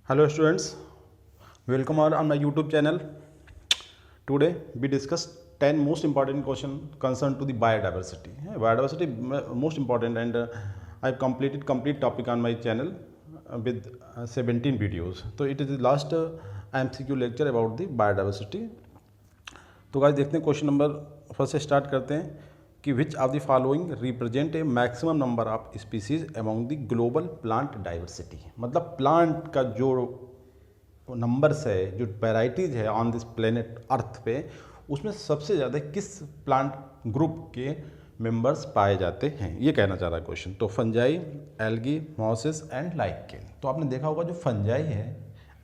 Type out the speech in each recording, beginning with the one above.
Hello students, welcome on my YouTube channel. Today we discuss 10 most important question concerned to the biodiversity. Biodiversity most important and I've completed complete topic on my channel with 17 videos. So it is the last MCQ lecture about the biodiversity. तो guys देखते हैं question number first से start करते हैं कि विच of the following represent a maximum number of species among the global plant diversity. मतलब plant का जो नंबर्स है, जो वेराइटीज़ है ऑन दिस प्लेनेट अर्थ पे, उसमें सबसे ज़्यादा किस प्लांट ग्रुप के मेंबर्स पाए जाते हैं, ये कहना चाह रहा है क्वेश्चन। तो fungi, algae, mosses and lichen. तो आपने देखा होगा जो फंजाई है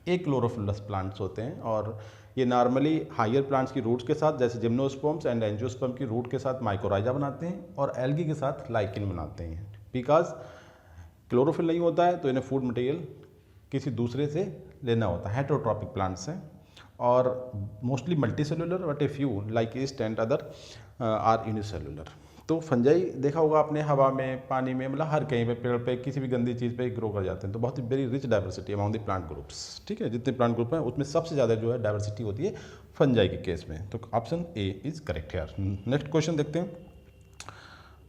एक क्लोरोफिलस प्लांट्स होते हैं और ये नॉर्मली हायर प्लांट्स की रूट्स के साथ जैसे जिम्नोस्पर्म्स एंड एंजियोस्पर्म की रूट के साथ माइकोराइजा बनाते हैं और एल्गी के साथ लाइकिन बनाते हैं। बिकॉज क्लोरोफिल नहीं होता है तो इन्हें फूड मटेरियल किसी दूसरे से लेना होता है। हेटेरोट्रॉपिक प्लांट्स हैं और mostly multi cellular but a few like yeast and other are unicellular. तो फंजाई देखा होगा आपने, हवा में, पानी में, मतलब हर कहीं पे, पेड़ पे, किसी भी गंदी चीज़ पे ग्रो कर जाते हैं। तो बहुत ही very rich diversity among the plant groups. ठीक है, जितने प्लांट ग्रुप हैं उसमें सबसे ज़्यादा जो है डाइवर्सिटी होती है फंजाई के केस में। तो ऑप्शन ए इज़ करेक्ट है। नेक्स्ट क्वेश्चन देखते हैं।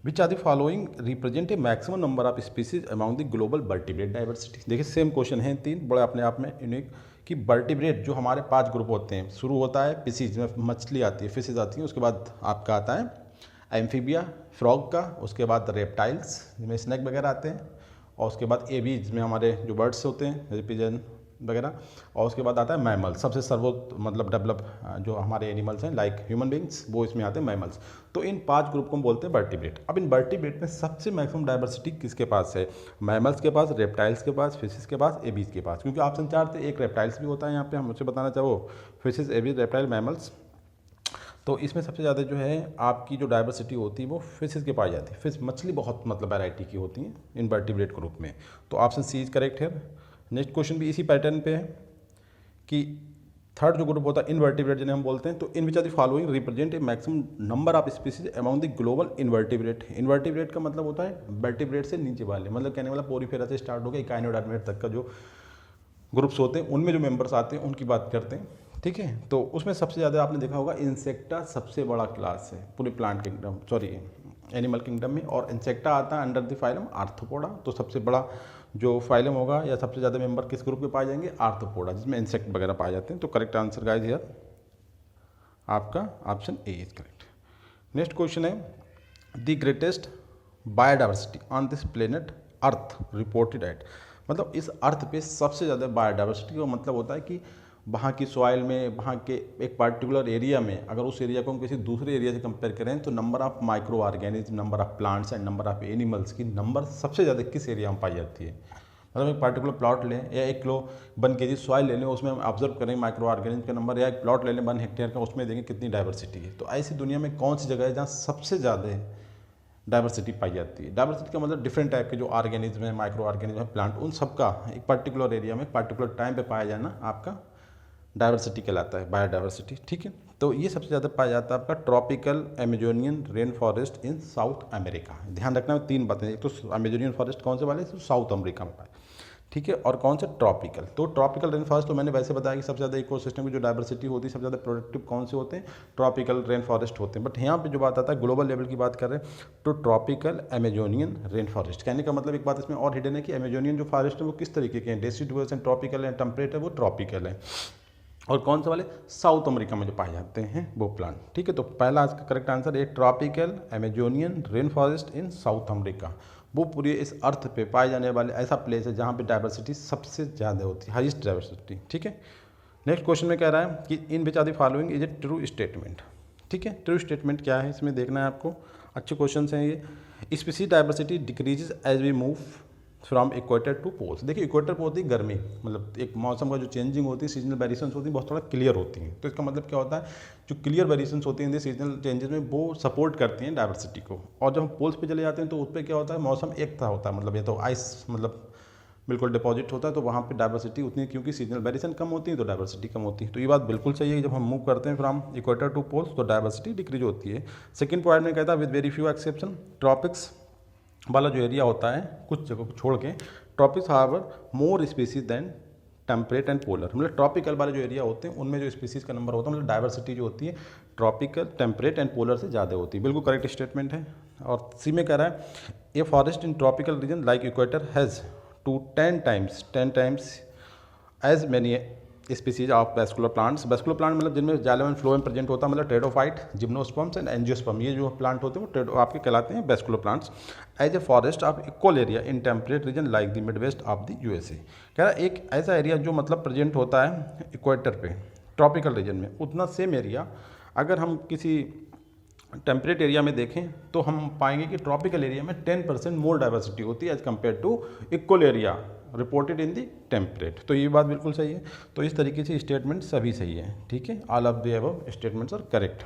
Which are the following represent a maximum number of species amount the global vertebrate diversity. देखिए सेम क्वेश्चन है, तीन बड़े अपने आप में यूनिक कि वर्टिब्रेट जो हमारे 5 ग्रुप होते हैं, शुरू होता है फिशिज में, मछली आती है, फिशेज आती हैं, उसके बाद आपका आता है एम्फीबिया, फ्रॉग का, उसके बाद रेप्टाइल्स जिसमें स्नैक वगैरह आते हैं, और उसके बाद एबीज में हमारे जो बर्ड्स होते हैं जैसे पिजन वगैरह, और उसके बाद आता है मैमल, सबसे सर्वोत्त मतलब डेवलप जो हमारे एनिमल्स हैं लाइक ह्यूमन बींग्स, वो इसमें आते हैं मैमल्स। तो इन 5 ग्रुप को हम बोलते हैं वर्टिब्रेट। अब इन वर्टिब्रेट में सबसे मैक्सिमम डाइवर्सिटी किसके पास है? मैमल्स के पास, रेप्टाइल्स के पास, फिशेस के पास, एबीज के पास। क्योंकि ऑप्शन 4 थे, एक रेप्टाइल्स भी होता है यहाँ पे, हम उससे बताना चाहो फिशेस, एबीज, रेप्टाइल, मैमल्स। तो इसमें सबसे ज़्यादा जो है आपकी जो डाइवर्सिटी होती है वो फिशेस के पाई जाती है। फिश मछली बहुत मतलब वैरायटी की होती हैं इनवर्टिब्रेट ग्रुप में। तो ऑप्शन सी इज करेक्ट है। नेक्स्ट क्वेश्चन भी इसी पैटर्न पे है कि थर्ड जो ग्रुप होता है इनवर्टिब्रेट जिन्हें हम बोलते हैं, तो in which are the following represent a maximum number of species amount the global invertebrate. Invertebrate का मतलब होता है वर्टिब्रेट से नीचे वाले, मतलब कहने वाला पोरीफेरा से स्टार्ट हो गया इकाइनोडर्मेट तक का जो ग्रुप्स होते हैं उनमें जो मेंबर्स आते हैं उनकी बात करते हैं। ठीक है, तो उसमें सबसे ज़्यादा आपने देखा होगा इंसेक्टा सबसे बड़ा क्लास है पूरे plant kingdom, sorry animal kingdom में, और इंसेक्टा आता है अंडर द फाइलम आर्थ्रोपोडा। तो सबसे बड़ा जो फाइलम होगा या सबसे ज़्यादा मेंबर किस ग्रुप में पाए जाएंगे? आर्थ्रोपोडा, जिसमें इंसेक्ट वगैरह पाए जाते हैं। तो करेक्ट आंसर गाइस हियर आपका option A is correct. Next question है the greatest biodiversity on this planet earth reported at. मतलब इस अर्थ पे सबसे ज़्यादा बायोडाइवर्सिटी का मतलब होता है कि वहाँ की सॉइल में, वहाँ के एक पर्टिकुलर एरिया में, अगर उस एरिया को हम किसी दूसरे एरिया से कंपेयर करें तो number of micro organism, number of plants and number of animals की नंबर सबसे ज़्यादा किस एरिया में पाई जाती है। मतलब एक पर्टिकुलर प्लॉट लें या 1 किलो 1 kg सॉइल ले लें, उसमें हम ऑब्जर्व करें माइक्रो ऑर्गेनिज्म का नंबर, या एक प्लॉट ले लें 1 हेक्टेयर का, उसमें देखें कितनी डाइवर्सिटी है। तो ऐसी दुनिया में कौन सी जगह है जहाँ सबसे ज़्यादा डाइवर्सिटी पाई जाती है? डाइवर्सिटी का मतलब डिफरेंट टाइप के जो ऑर्गेनिज्म है, माइक्रो ऑर्गेनिज्म है, प्लांट, उन सबका एक पर्टिकुलर एरिया में पर्टिकुलर टाइम पे पाया जाना आपका डाइवर्सिटी कहलाता है, बायोडाइवर्सिटी। ठीक है, तो ये सबसे ज़्यादा पाया जाता है आपका ट्रॉपिकल अमेजोनियन रेन फॉरेस्ट इन साउथ अमेरिका। ध्यान रखना है 3 बातें, एक तो अमेजोनियन फॉरेस्ट कौन से वाले, तो साउथ अमेरिका में पाए, ठीक है, और कौन सा ट्रॉपिकल। तो ट्रॉपिकल रेन फॉरेस्ट तो मैंने वैसे बताया कि सबसे ज़्यादा इकोसिस्टम की जो डाइवर्सिटी होती है सबसे ज़्यादा प्रोडक्टिव कौन से होते हैं? ट्रॉपिकल रेन फॉरेस्ट होते हैं। बट यहाँ पे जो बात आता है ग्लोबल लेवल की बात कर रहे हैं तो ट्रॉपिकल अमेजोनियन रेन फॉरेस्ट। कहने का मतलब एक बात इसमें और हिडन है कि अमेजोनियन जो फॉरेस्ट है वो किस तरीके के हैं, डेसिडुअस एंड ट्रॉपिकल है, टेम्परेट है, वो ट्रॉपिकल है। और कौन से वाले? साउथ अमेरिका में जो पाए जाते हैं वो प्लांट। ठीक है, तो पहला इसका करेक्ट आंसर है ट्रॉपिकल अमेजोनियन रेन फॉरेस्ट इन साउथ अमेरिका। वो पूरे इस अर्थ पे पाए जाने वाले ऐसा प्लेस है जहाँ पे डाइवर्सिटी सबसे ज़्यादा होती है, हाईएस्ट डाइवर्सिटी। ठीक है, नेक्स्ट क्वेश्चन में कह रहा है कि in which are the following is a true statement. ठीक है, ट्रू स्टेटमेंट क्या है इसमें देखना है आपको, अच्छे क्वेश्चन हैं ये। Species diversity decreases as we move from equator to poles. देखिए इक्वेटर पर होती है गर्मी, मतलब एक मौसम का जो चेंजिंग होती है, सीजनल वेरिएशंस होती है, बहुत थोड़ा क्लियर होती हैं। तो इसका मतलब क्या होता है, जो क्लियर वेरिएशंस होती हैं सीजनल चेंजेस में वो सपोर्ट करती हैं डाइवर्सिटी को। और जब हम पोल्स पे चले जाते हैं तो उस पर क्या होता है, मौसम एक था होता है, मतलब ये तो आइस मतलब बिल्कुल डिपॉजिट होता है, तो वहाँ पे डाइवर्सिटी उतनी, क्योंकि सीजनल वेरिएशन कम होती है तो डाइवर्सिटी कम होती है। तो ये बात बिल्कुल सही है कि जब हम मूव करते हैं फ्रॉम इक्वेटर टू पोल्स तो डाइवर्सिटी डिक्रीज होती है। सेकंड पॉइंट में कहता है with very few exception, tropics वाला जो एरिया होता है कुछ जगह को छोड़ के, tropics harbour more species than temperate and polar, मतलब ट्रॉपिकल वाले जो एरिया होते हैं उनमें जो स्पीसीज़ का नंबर होता है, मतलब डाइवर्सिटी जो होती है ट्रॉपिकल, टेम्परेट एंड पोलर से ज़्यादा होती है। बिल्कुल करेक्ट स्टेटमेंट है। और सी में कह रहा है a forest in tropical region like equator has to 10 times as many species of vascular plants. Vascular plant मतलब जिनमें जाइलम एंड फ्लोएम प्रेजेंट होता है, मतलब टेरिडोफाइट, जिम्नोस्पर्म्स एंड एंजियोस्पर्म, ये जो प्लांट होते हैं वो आपके कहलाते हैं vascular plants. As a forest of equal area in temperate region like the mid west of the USA. कह रहा है एक ऐसा एरिया जो मतलब प्रेजेंट होता है इक्वेटर पे ट्रॉपिकल रीजन में, उतना सेम एरिया अगर हम किसी टेम्परेट एरिया में देखें तो हम पाएंगे कि ट्रॉपिकल एरिया में 10% मोर डाइवर्सिटी होती है as compare to equal area reported in the temperate. तो ये बात बिल्कुल सही है। तो इस तरीके से स्टेटमेंट सभी सही है, ठीक है। All of the above statements are correct.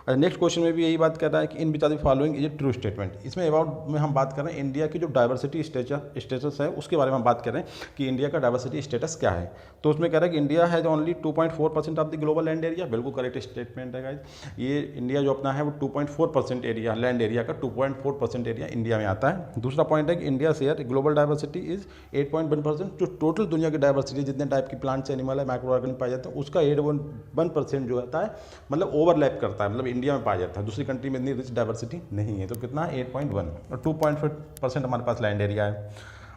Next question में भी यही बात कर रहा है कि in which are the following is a true statement. इसमें अबाउट में हम बात कर रहे हैं इंडिया की जो डाइवर्सिटी स्टेटस है उसके बारे में हम बात कर रहे हैं कि इंडिया का डाइवर्सिटी स्टेटस क्या है। तो उसमें कह रहा है कि India has only 2.4% of the global land area. बिल्कुल करेक्ट स्टेटमेंट है गाइज। ये इंडिया जो अपना है वो 2.4% एरिया, लैंड एरिया का 2.4% एरिया इंडिया में आता है। दूसरा पॉइंट है कि India share global diversity is 8.1%। जो टोटल दुनिया की डाइवर्सिटी जितने टाइप की प्लांट्स एनिमल है माइक्रो ऑर्गेनिज्म पाए जाते हैं उसका 8.1% जो होता है मतलब ओवरलैप करता है, मतलब इंडिया में पाया जाता है। दूसरी कंट्री में इतनी रिच डाइवर्सिटी नहीं है। तो कितना 8.1 और 2.4% हमारे पास लैंड एरिया है।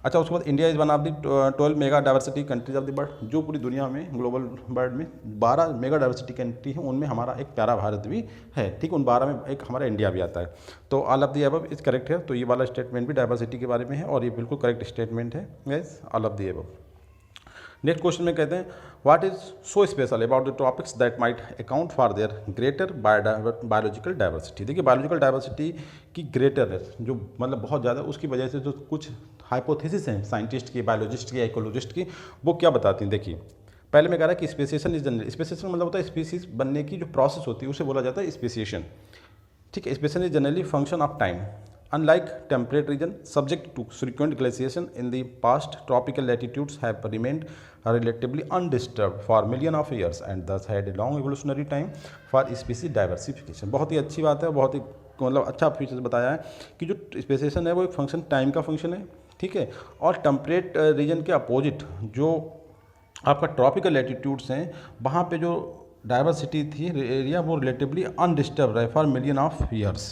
अच्छा, उसके बाद India is one of the 12 mega diversity countries of the bird. जो पूरी दुनिया में ग्लोबल बर्ड में 12 मेगा डाइवर्सिटी कंट्री है उनमें हमारा एक प्यारा भारत भी है, ठीक। उन 12 में एक हमारा इंडिया भी आता है। तो all of the above is correct है। तो ये वाला स्टेटमेंट भी डाइवर्सिटी के बारे में है और ये बिल्कुल करेक्ट स्टेटमेंट है guys, all of the above. Next question में कहते हैं what is so special about the topics that might account for their greater biological diversity. देखिए बायोलॉजिकल डाइवर्सिटी की ग्रेटर है जो मतलब बहुत ज़्यादा, उसकी वजह से जो कुछ हाइपोथेसिस हैं साइंटिस्ट की, बायोलॉजिस्ट की, इकोलॉजिस्ट की, वो क्या बताती हैं। देखिए पहले मैं कह रहा कि स्पेसिएशन इज जनरल। स्पेसिएशन मतलब होता है स्पीसीज बनने की जो प्रोसेस होती है उसे बोला जाता है स्पेसिएशन, ठीक है। Speciation is generally function of time. Unlike temperate region subject to frequent glaciation in the past, tropical latitudes have remained relatively undisturbed for millions of years and thus had a long evolutionary time for species diversification। बहुत ही अच्छी बात है, बहुत ही मतलब अच्छा features बताया है कि जो स्पेसिएशन है वो एक फंक्शन टाइम का फंक्शन है, ठीक है। और टेम्परेट रीजन के अपोजिट जो आपका ट्रॉपिकल लैटिट्यूड्स हैं वहाँ पे जो डाइवर्सिटी थी एरिया वो रिलेटिवली अनडिस्टर्ब रहे फॉर मिलियन ऑफ ईयर्स।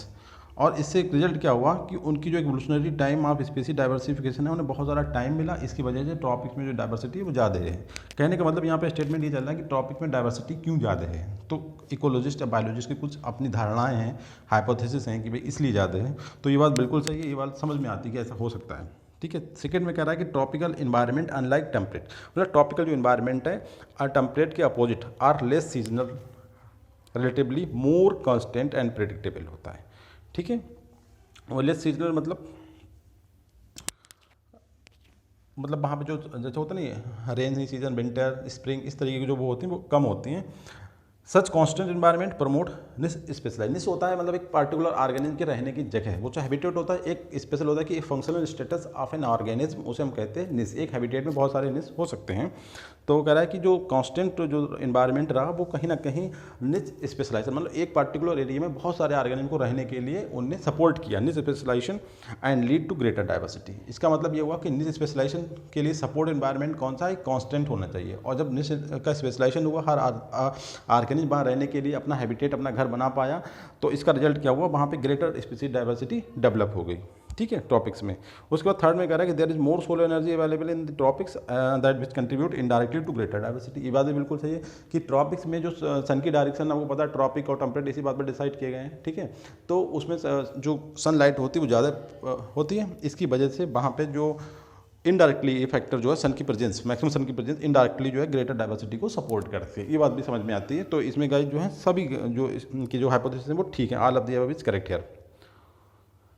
और इससे एक रिजल्ट क्या हुआ कि उनकी जो evolutionary time of species diversification है उन्हें बहुत सारा टाइम मिला। इसकी वजह से ट्रॉपिक्स में जो डाइवर्सिटी है वो ज़्यादा है। कहने का मतलब यहाँ पे स्टेटमेंट ये चल रहा है कि ट्रॉपिक में डाइवर्सिटी क्यों ज़्यादा है। तो इकोलॉजिस्ट या बायोलॉजिस्ट की कुछ अपनी धारणाएं हैं, हाइपोथेसिस हैं कि भाई इसलिए ज़्यादा है। तो ये बात बिल्कुल सही है, ये बात समझ में आती है कि ऐसा हो सकता है, ठीक है। सेकंड में कह रहा है कि ट्रॉपिकल इन्वायरमेंट अनलाइक टेम्परेट, मतलब ट्रॉपिकल जो इन्वायरमेंट है और टेम्परेट के opposite are less seasonal, relatively more constant and predictable होता है, ठीक है। और लेस सीजनल मतलब वहाँ पे जो जैसे होता नहीं है रेन सीजन, विंटर, स्प्रिंग, इस तरीके की जो वो होती हैं वो कम होती हैं। सच कॉन्स्टेंट इन्वायरमेंट प्रमोट निस स्पेशलाइज। निस होता है मतलब एक पार्टिकुलर ऑर्गेनिज्म के रहने की जगह, वो जो हैबिटेट होता है। एक स्पेशल होता है कि एक functional status of an organism, उसे हम कहते हैं निस। एक हैबिटेट में बहुत सारे निस हो सकते हैं। तो कह रहा है कि जो कांस्टेंट जो इन्वायरमेंट रहा वो कहीं ना कहीं निच स्पेशलाइजेशन, मतलब एक पार्टिकुलर एरिया में बहुत सारे ऑर्गेनिज्म को रहने के लिए उनने सपोर्ट किया, niche specialisation and lead to greater diversity. इसका मतलब ये हुआ कि निच स्पेशलाइजेशन के लिए सपोर्ट इन्वायरमेंट कौन सा है, कांस्टेंट होना चाहिए। और जब निच का स्पेशलाइजेशन हुआ, हर ऑर्गेनिज्म वहाँ रहने के लिए अपना हैबिटेट, अपना घर बना पाया, तो इसका रिजल्ट क्या हुआ, वहाँ पे ग्रेटर स्पीसीज डाइवर्सिटी डेवलप हो गई, ठीक है, टॉपिक्स में। उसके बाद थर्ड में कह रहा है कि there is more solar energy available in the tropics that which contribute indirectly to greater diversity. ये बात भी बिल्कुल सही है कि ट्रॉपिक्स में जो सन की डायरेक्शन आपको पता है, ट्रॉपिक और टेम्परेट इसी बात पर डिसाइड किए गए हैं, ठीक है। तो उसमें जो सनलाइट होती है वो ज़्यादा होती है, इसकी वजह से वहाँ पर जो इनडायरेक्टली ये फैक्टर जो है सन की प्रेजेंस, मैक्सिमम सन की प्रेजेंस इनडायरेक्टली जो है ग्रेटर डाइवर्सिटी को सपोर्ट करती है। ये बात भी समझ में आती है। तो इसमें गाइस जो है सभी जो इनकी जो हाइपोथेसिस है वो ठीक है। All of the above is correct here.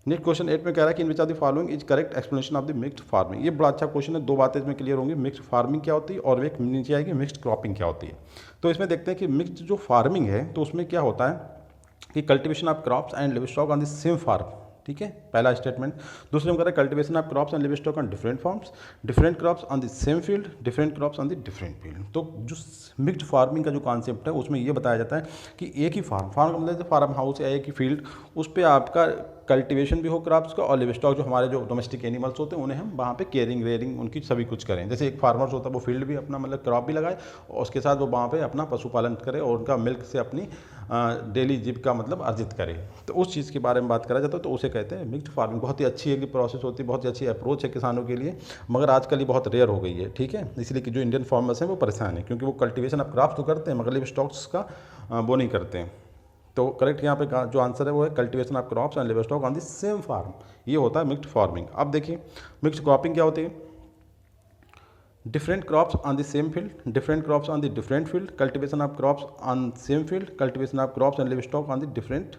Next question 8 में कह रहा है कि in which of the following is correct explanation of the mixed farming. ये बड़ा अच्छा क्वेश्चन है, दो बातें इसमें क्लियर होंगी, मिक्स्ड फार्मिंग क्या होती है और एक नीचे आएगी मिक्स्ड क्रॉपिंग क्या होती है। तो इसमें देखते हैं कि मिक्स्ड जो फार्मिंग है तो उसमें क्या होता है कि cultivation of crops and livestock on the same farm, ठीक है, पहला स्टेटमेंट। दूसरे में कह रहा है cultivation of crops and livestock on different farms, different crops on the same field, different crops on the different field. तो जो मिक्स्ड फार्मिंग का जो कॉन्सेप्ट है उसमें ये बताया जाता है कि एक ही फार्म का मतलब फार्म हाउस या एक ही फील्ड, उस पर आपका कल्टीवेशन भी हो क्रॉप्स का, और लिव स्टॉक जो हमारे जो डोमेस्टिक एनिमल्स होते हैं उन्हें हम वहाँ पे केयरिंग रेयरिंग उनकी सभी कुछ करें। जैसे एक फार्मर्स होता है वो फील्ड भी अपना मतलब क्रॉप भी लगाए और उसके साथ वो वहाँ पे अपना पशुपालन करे और उनका मिल्क से अपनी डेली जीविका मतलब अर्जित करे। तो उस चीज़ के बारे में बात करा जाता है तो उसे कहते हैं मिक्स्ड फार्मिंग। बहुत ही अच्छी एक प्रोसेस होती है, बहुत ही अच्छी अप्रोच है किसानों के लिए, मगर आजकल ये बहुत रेयर हो गई है। ठीक है, इसलिए कि जो इंडियन फार्मर्स हैं वो परेशान है, क्योंकि वो कल्टीवेशन ऑफ क्रॉप्स तो करते हैं मगर लिव स्टॉक्स का वो नहीं करते हैं। तो करेक्ट यहाँ पे जो आंसर है वो है cultivation of crops and livestock on the same farm. ये होता है मिक्स्ड फार्मिंग। अब देखिए मिक्स्ड क्रॉपिंग क्या होती है। different crops on the same field, different crops on the different field, cultivation of crops on same field, cultivation of crops and livestock on the different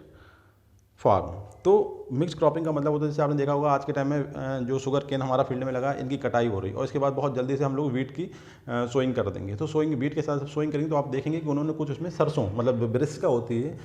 farm. तो mix cropping का मतलब होता है, जैसे आपने देखा होगा आज के टाइम में जो शुगर केन हमारा फील्ड में लगा है इनकी कटाई हो रही है और इसके बाद बहुत जल्दी से हम लोग वीट की सोइंग कर देंगे। तो सोइंग वीट के साथ सोइंग करेंगे तो आप देखेंगे कि उन्होंने कुछ उसमें सरसों मतलब ब्रिस्का होती है,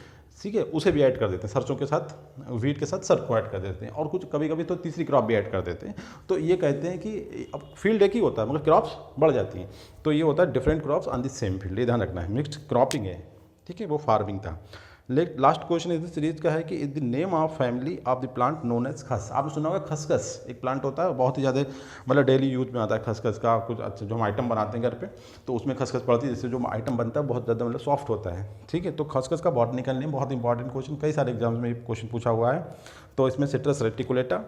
ठीक है, उसे भी ऐड कर देते हैं सरसों के साथ, वीट के साथ सरसों को ऐड कर देते हैं और कुछ कभी कभी तो तीसरी क्रॉप भी ऐड कर देते हैं। तो ये कहते हैं कि अब फील्ड एक ही होता है मगर क्रॉप्स बढ़ जाती हैं। तो ये होता है different crops on the same field, ये ध्यान रखना है। मिक्स्ड क्रॉपिंग है, ठीक है, वो फार्मिंग था। लास्ट क्वेश्चन इस सीरीज का है कि is the name of family of the plant known as khus. आपने सुना होगा खसखस एक प्लांट होता है, बहुत ही ज़्यादा मतलब डेली यूज में आता है खसखस का। कुछ अच्छा जो हम आइटम बनाते हैं घर पे तो उसमें खसखस पड़ती है, जिससे जो आइटम बनता है बहुत ज़्यादा मतलब सॉफ्ट होता है। ठीक है, तो खसखस का बॉटनिकल नेम बहुत इंपॉर्टेंट क्वेश्चन, कई सारे एग्जाम्स में ये क्वेश्चन पूछा हुआ है। तो इसमें Citrus reticulata,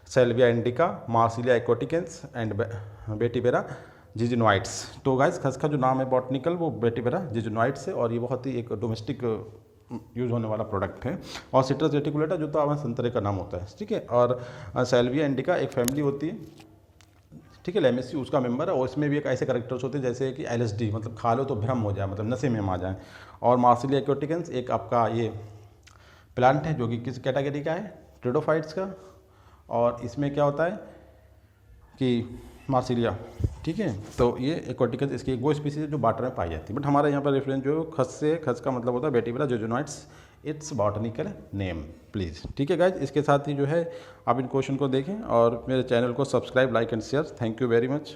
Salvia indica, Marsilea aquaticens and Vetiveria zizanioides. तो गाइस खसखस का जो नाम है बॉटनिकल वो वेटिवेरा जिजिनोइड्स है और ये बहुत ही एक डोमेस्टिक यूज होने वाला प्रोडक्ट है। और सिट्रस रेटिकुलेटा जो तो हमारे संतरे का नाम होता है, ठीक है। और सेल्विया इंडिका एक फैमिली होती है, ठीक है, लेमेसी उसका मेंबर है और इसमें भी एक ऐसे करेक्टर्स होते हैं जैसे कि LSD मतलब खा लो तो भ्रम हो जाए, मतलब नशे में हम आ जाए। और मार्सिलिया एक्वाटिकेंस एक आपका ये प्लांट है जो कि किस कैटेगरी का है, ट्रेडोफाइट्स का। और इसमें क्या होता है कि मार्सिलिया, ठीक है, तो ये एक्वाटिकस इसकी एक वो स्पीसीज है जो वाटर में पाई जाती है। बट हमारे यहाँ पर रेफरेंस जो खस से, खस का मतलब होता है वेटिवेरा जिजिनोइड्स, इट्स बॉटनिकल नेम प्लीज़। ठीक है गाइज, इसके साथ ही जो है आप इन क्वेश्चन को देखें और मेरे चैनल को subscribe, like and share. Thank you very much.